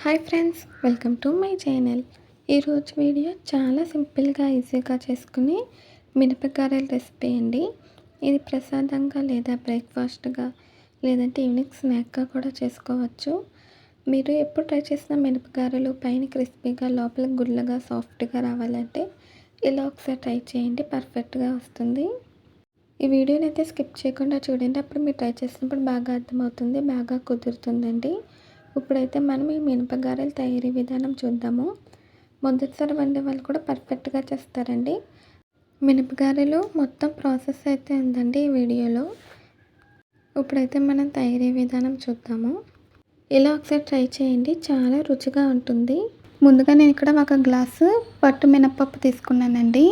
Hi friends, welcome to my channel. ఈరోజు video చాలా సింపుల్గా ఈజీగా చేసుకుని మినపగారెల రెసిపీ అండి. ఇది ప్రసాదంగా లేదా బ్రేక్ఫాస్ట్గా లేదంటే ఈవినింగ్ స్నాక్గా కూడా చేసుకోవచ్చు. మీరు ఎప్పుడు ట్రై చేసిన మినపగారెలు పైన క్రిస్పీగా లోపల గుల్లగా సాఫ్ట్గా రావాలంటే ఇలా ఒకసారి ట్రై చేయండి, పర్ఫెక్ట్గా వస్తుంది. ఈ వీడియోని అయితే స్కిప్ చేయకుండా చూడండి, అప్పుడు మీరు ట్రై చేసినప్పుడు బాగా అర్థమవుతుంది, బాగా కుదురుతుందండి. ఇప్పుడైతే మనం ఈ మినపగారెల తయారీ విధానం చూద్దాము. మొదటిసారి వండే వాళ్ళు కూడా పర్ఫెక్ట్గా చేస్తారండి. మినపగారెలు మొత్తం ప్రాసెస్ అయితే ఉందండి ఈ వీడియోలో. ఇప్పుడైతే మనం తయారీ విధానం చూద్దాము. ఇలా ఒకసారి ట్రై చేయండి, చాలా రుచిగా ఉంటుంది. ముందుగా నేను ఇక్కడ ఒక గ్లాసు పట్టు మినపప్పు తీసుకున్నానండి.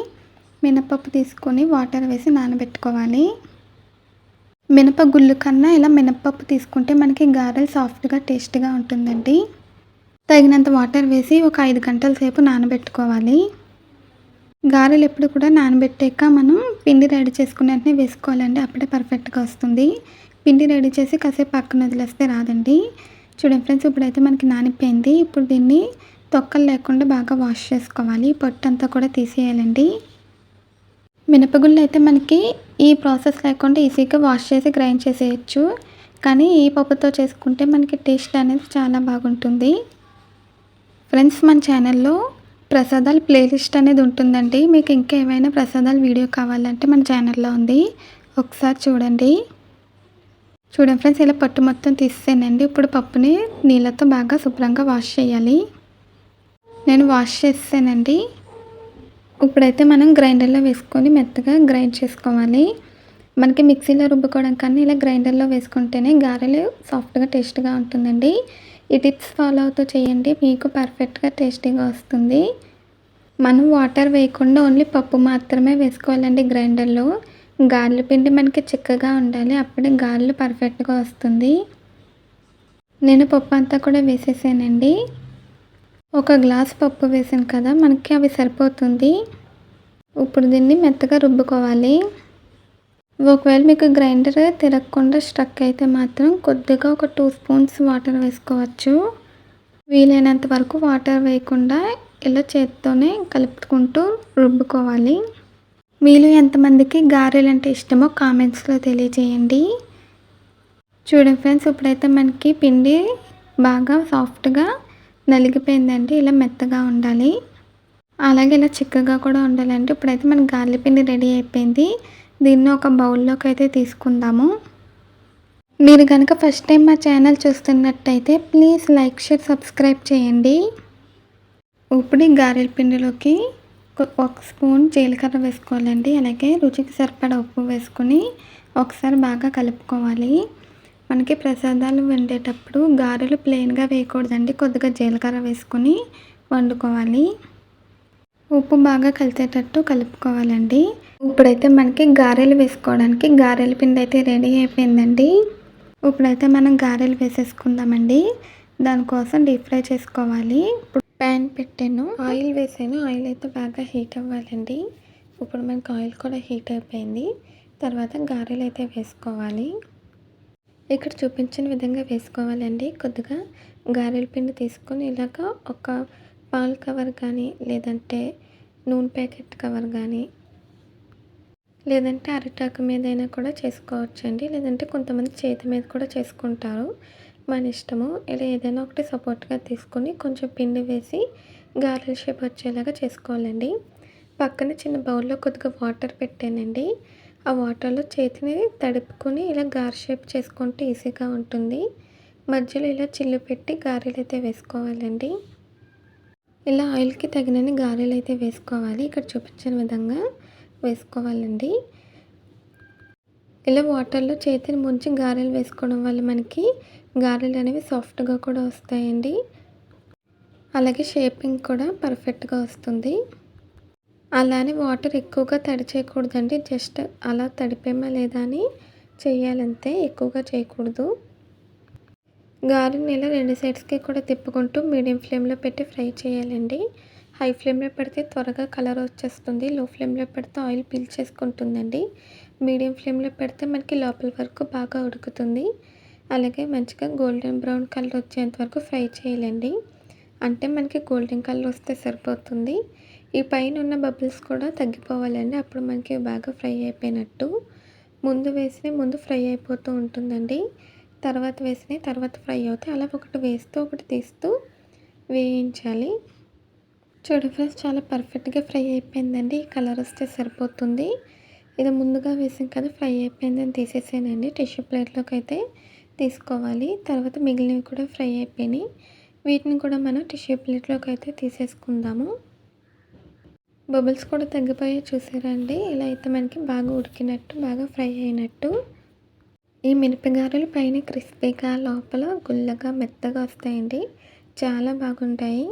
మినపప్పు తీసుకొని వాటర్ వేసి నానబెట్టుకోవాలి. మినపగుళ్ళు కన్నా ఇలా మినపప్పు తీసుకుంటే మనకి గారెలు సాఫ్ట్గా టేస్ట్గా ఉంటుందండి. తగినంత వాటర్ వేసి ఒక 5 గంటల సేపు నానబెట్టుకోవాలి. గారెలు ఎప్పుడు కూడా నానబెట్టాక మనం పిండి రెడీ చేసుకుని వెంటనే వేసుకోవాలండి, అప్పుడే పర్ఫెక్ట్గా వస్తుంది. పిండి రెడీ చేసి కాసేపు పక్కన వదిలేస్తే రాదండి. చూడండి ఫ్రెండ్స్, ఇప్పుడైతే మనకి నానిపోయింది. ఇప్పుడు దీన్ని తొక్కలు లేకుండా బాగా వాష్ చేసుకోవాలి. పొట్టు అంతా కూడా తీసేయాలండి. మినపగుళ్ళు అయితే మనకి ఈ ప్రాసెస్ లేకుండా ఈజీగా వాష్ చేసి గ్రైండ్ చేసేయచ్చు. కానీ ఈ పప్పుతో చేసుకుంటే మనకి టేస్ట్ అనేది చాలా బాగుంటుంది. ఫ్రెండ్స్, మన ఛానల్లో ప్రసాదాల ప్లేలిస్ట్ అనేది ఉంటుందండి. మీకు ఇంకా ఏమైనా ప్రసాదాల వీడియో కావాలంటే మన ఛానల్లో ఉంది, ఒకసారి చూడండి. చూడండి ఫ్రెండ్స్, ఇలా పట్టు మొత్తం తీసేసానండి. ఇప్పుడు పప్పుని నీళ్ళతో బాగా శుభ్రంగా వాష్ చేయాలి. నేను వాష్ చేసానండి. ఇప్పుడైతే మనం గ్రైండర్లో వేసుకొని మెత్తగా గ్రైండ్ చేసుకోవాలి. మనకి మిక్సీలో రుబ్బుకోవడం కన్నా ఇలా గ్రైండర్లో వేసుకుంటేనే గారెలు సాఫ్ట్గా టేస్ట్గా ఉంటుందండి. ఈ టిప్స్ ఫాలో అవుతూ చేయండి, మీకు పర్ఫెక్ట్గా టేస్టీగా వస్తుంది. మనం వాటర్ వేయకుండా ఓన్లీ పప్పు మాత్రమే వేసుకోవాలండి గ్రైండర్లో. గారెల పిండి మనకి చిక్కగా ఉండాలి, అప్పుడే గారెలు పర్ఫెక్ట్గా వస్తుంది. నేను పప్పు అంతా కూడా వేసేసానండి. ఒక గ్లాస్ పప్పు వేసాను కదా, మనకి అవి సరిపోతుంది. ఇప్పుడు దీన్ని మెత్తగా రుబ్బుకోవాలి. ఒకవేళ మీకు గ్రైండర్ తిరగకుండా స్టక్ అయితే మాత్రం కొద్దిగా ఒక 2 స్పూన్స్ వాటర్ వేసుకోవచ్చు. వీలైనంత వరకు వాటర్ వేయకుండా ఇలా చేత్తోనే కలుపుకుంటూ రుబ్బుకోవాలి. మీలో ఎంతమందికి గారెలు అంటే ఇష్టమో కామెంట్స్లో తెలియజేయండి. చూడండి ఫ్రెండ్స్, ఇప్పుడైతే మనకి పిండి బాగా సాఫ్ట్గా నలిగిపోయిందండి. ఇలా మెత్తగా ఉండాలి, అలాగే ఇలా చిక్కగా కూడా ఉండాలండి. ఇప్పుడైతే మన గారెల పిండి రెడీ అయిపోయింది. దీన్ని ఒక బౌల్లోకి అయితే తీసుకుందాము. మీరు కనుక ఫస్ట్ టైం మా ఛానల్ చూస్తున్నట్టయితే ప్లీజ్ లైక్, షేర్, సబ్స్క్రైబ్ చేయండి. ఇప్పుడు ఈ గారెల పిండిలోకి 1 స్పూన్ జీలకర్ర వేసుకోవాలండి. అలాగే రుచికి సరిపడా ఉప్పు వేసుకొని ఒకసారి బాగా కలుపుకోవాలి. మనకి ప్రసాదాలు వండేటప్పుడు గారెలు ప్లెయిన్గా వేయకూడదండి, కొద్దిగా జీలకర్ర వేసుకొని వండుకోవాలి. ఉప్పు బాగా కలిసేటట్టు కలుపుకోవాలండి. ఇప్పుడైతే మనకి గారెలు వేసుకోవడానికి గారెల పిండి అయితే రెడీ అయిపోయిందండి. ఇప్పుడైతే మనం గారెలు వేసేసుకుందామండి. దానికోసం డీప్ ఫ్రై చేసుకోవాలి. ఇప్పుడు ప్యాన్ పెట్టాను, ఆయిల్ వేసాను. ఆయిల్ అయితే బాగా హీట్ అవ్వాలండి. ఇప్పుడు మనకి ఆయిల్ కూడా హీట్ అయిపోయింది. తర్వాత గారెలు అయితే వేసుకోవాలి. ఇక్కడ చూపించిన విధంగా వేసుకోవాలండి. కొద్దిగా గారెల పిండి తీసుకొని ఇలాగ ఒక పాల్ కవర్ కానీ లేదంటే నూనె ప్యాకెట్ కవర్ కానీ లేదంటే అరిటాకు మీదైనా కూడా చేసుకోవచ్చండి. లేదంటే కొంతమంది చేతి మీద కూడా చేసుకుంటారు, మన ఇష్టము. ఇలా ఏదైనా ఒకటి సపోర్ట్గా తీసుకొని కొంచెం పిండి వేసి గారెల షేప్ వచ్చేలాగా చేసుకోవాలండి. పక్కన చిన్న బౌల్లో కొద్దిగా వాటర్ పెట్టానండి. ఆ వాటర్లో చేతిని తడుపుకొని ఇలా గారె షేప్ చేసుకుంటే ఈజీగా ఉంటుంది. మధ్యలో ఇలా చిల్లు పెట్టి గారెలు అయితే వేసుకోవాలండి. ఇలా ఆయిల్కి తగినన్ని గారెలు అయితే వేసుకోవాలి. ఇక్కడ చూపించిన విధంగా వేసుకోవాలండి. ఇలా వాటర్లో చేతిని ముంచి గారెలు వేసుకోవడం వల్ల మనకి గారెలు అనేవి సాఫ్ట్గా కూడా వస్తాయండి. అలాగే షేపింగ్ కూడా పర్ఫెక్ట్గా వస్తుంది. అలానే వాటర్ ఎక్కువగా తడి చేయకూడదండి, జస్ట్ అలా తడిపేమా లేదా అని చేయాలంతే, ఎక్కువగా చేయకూడదు. గారెని ఇలా 2 సైడ్స్కి కూడా తిప్పుకుంటూ మీడియం ఫ్లేమ్లో పెట్టి ఫ్రై చేయాలండి. హై ఫ్లేమ్లో పెడితే త్వరగా కలర్ వచ్చేస్తుంది, లో ఫ్లేమ్లో పెడితే ఆయిల్ పీల్చేసుకుంటుందండి. మీడియం ఫ్లేమ్లో పెడితే మనకి లోపల వరకు బాగా ఉడుకుతుంది. అలాగే మంచిగా గోల్డెన్ బ్రౌన్ కలర్ వచ్చేంత వరకు ఫ్రై చేయాలండి. అంటే మనకి గోల్డెన్ కలర్ వస్తే సరిపోతుంది. ఈ పైన ఉన్న బబుల్స్ కూడా తగ్గిపోవాలండి. అప్పుడు మనకి బాగా ఫ్రై అయిపోయినట్టు. ముందు ఫ్రై అయిపోతూ ఉంటుందండి. తర్వాత వేసినవి తర్వాత ఫ్రై అవుతాయి. అలా ఒకటి వేస్తూ ఒకటి తీస్తూ వేయించాలి. చూడండి ఫ్రెండ్స్, చాలా పర్ఫెక్ట్గా ఫ్రై అయిపోయిందండి. ఈ కలర్ వస్తే సరిపోతుంది. ఇది ముందుగా వేసాం కదా, ఫ్రై అయిపోయిందని తీసేసానండి. టిష్యూ ప్లేట్లోకి అయితే తీసుకోవాలి. తర్వాత మిగిలినవి కూడా ఫ్రై అయిపోయినాయి. వీటిని కూడా మనం టిష్యూ ప్లేట్లోకి అయితే తీసేసుకుందాము. బబుల్స్ కూడా తగ్గిపోయి చూసారా అండి. ఇలా అయితే మనకి బాగా ఉడికినట్టు, బాగా ఫ్రై అయినట్టు. ఈ మిరపగారెలు పైన క్రిస్పీగా, లోపల గుల్లగా మెత్తగా వస్తాయండి. చాలా బాగుంటాయి.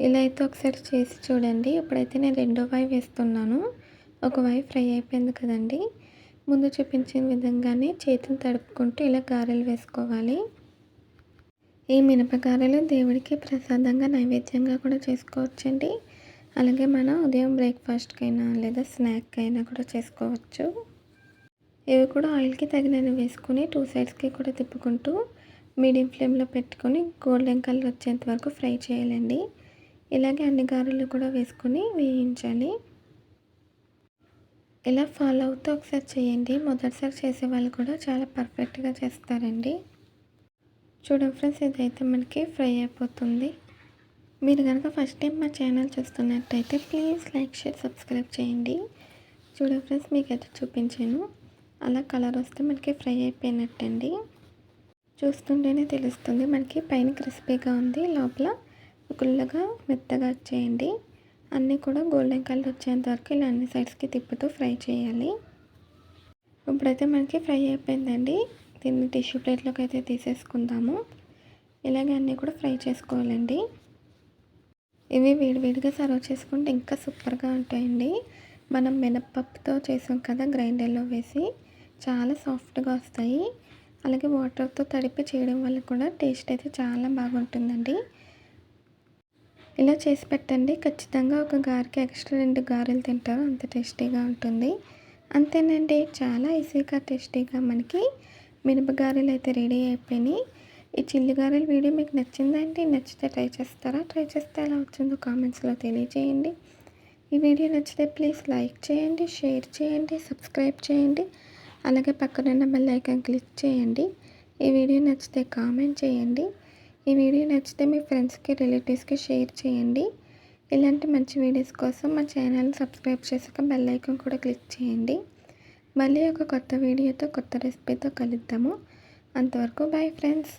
ఇలా అయితే ఒకసారి చేసి చూడండి. ఇప్పుడైతే నేను రెండో వాయి వేస్తున్నాను. ఒక వాయి ఫ్రై అయిపోయింది కదండి. ముందు చూపించిన విధంగానే చేతిని తడుపుకుంటూ ఇలా గారెలు వేసుకోవాలి. ఈ మినపగారెలు దేవుడికి ప్రసాదంగా నైవేద్యంగా కూడా చేసుకోవచ్చండి. అలాగే మనం ఉదయం బ్రేక్ఫాస్ట్కైనా లేదా స్నాక్ అయినా కూడా చేసుకోవచ్చు. ఇవి కూడా ఆయిల్కి తగినన్ని వేసుకొని 2 సైడ్స్కి కూడా తిప్పుకుంటూ మీడియం ఫ్లేమ్లో పెట్టుకొని గోల్డెన్ కలర్ వచ్చేంత వరకు ఫ్రై చేయాలండి. ఇలాగే అన్ని గారెలు కూడా వేసుకొని వేయించాలి. ఇలా ఫాలో అవుతూ ఒకసారి చేయండి. మొదటిసారి చేసే వాళ్ళు కూడా చాలా పర్ఫెక్ట్గా చేస్తారండి. చూడండి ఫ్రెండ్స్, ఇదైతే మనకి ఫ్రై అయిపోతుంది. మీరు కనుక ఫస్ట్ టైం మా ఛానల్ చూస్తున్నట్టయితే ప్లీజ్ లైక్, షేర్, సబ్స్క్రైబ్ చేయండి. చూడండి ఫ్రెండ్స్, మీకైతే చూపించాను. అలా కలర్ వస్తే మనకి ఫ్రై అయిపోయినట్టండి. చూస్తుంటేనే తెలుస్తుంది. మనకి పైన క్రిస్పీగా ఉంది, లోపల గుల్లగా మెత్తగా వచ్చేయండి. అన్నీ కూడా గోల్డెన్ కలర్ వచ్చేంత వరకు ఇలా అన్ని సైడ్స్కి తిప్పుతూ ఫ్రై చేయాలి. ఇప్పుడైతే మనకి ఫ్రై అయిపోయిందండి. దీన్ని టిష్యూ ప్లేట్లోకి అయితే తీసేసుకుందాము. ఇలాగే అన్నీ కూడా ఫ్రై చేసుకోవాలండి. ఇవి వేడివేడిగా సర్వ్ చేసుకుంటే ఇంకా సూపర్గా ఉంటాయండి. మనం మినపప్పుతో చేసాం కదా, గ్రైండర్లో వేసి చాలా సాఫ్ట్గా వస్తాయి. అలాగే వాటర్తో తడిపి చేయడం వల్ల కూడా టేస్ట్ అయితే చాలా బాగుంటుందండి. ఇలా చేసి పెట్టండి. ఖచ్చితంగా ఒక గారెకి ఎక్స్ట్రా 2 గారెలు తింటారు. అంత టేస్టీగా ఉంటుంది. అంతేనండి, చాలా ఈజీగా టేస్టీగా మనకి మినపగారెలు అయితే రెడీ అయిపోయినాయి. ఈ చిల్లి గారెల వీడియో మీకు నచ్చిందండి? నచ్చితే ట్రై చేస్తారా? ట్రై చేస్తే ఎలా వచ్చిందో కామెంట్స్లో తెలియజేయండి. ఈ వీడియో నచ్చితే ప్లీజ్ లైక్ చేయండి, షేర్ చేయండి, సబ్స్క్రైబ్ చేయండి. అలాగే పక్కనున్న బెల్ ఐకాన్ క్లిక్ చేయండి. ఈ వీడియో నచ్చితే కామెంట్ చేయండి. ఈ వీడియో నచ్చితే మీ ఫ్రెండ్స్కి, రిలేటివ్స్కి షేర్ చేయండి. ఇలాంటి మంచి వీడియోస్ కోసం మా ఛానల్ని సబ్స్క్రైబ్ చేసాక బెల్ ఐకాన్ కూడా క్లిక్ చేయండి. మళ్ళీ ఒక కొత్త వీడియోతో, కొత్త రెసిపీతో కలుద్దాము. అంతవరకు బాయ్ ఫ్రెండ్స్.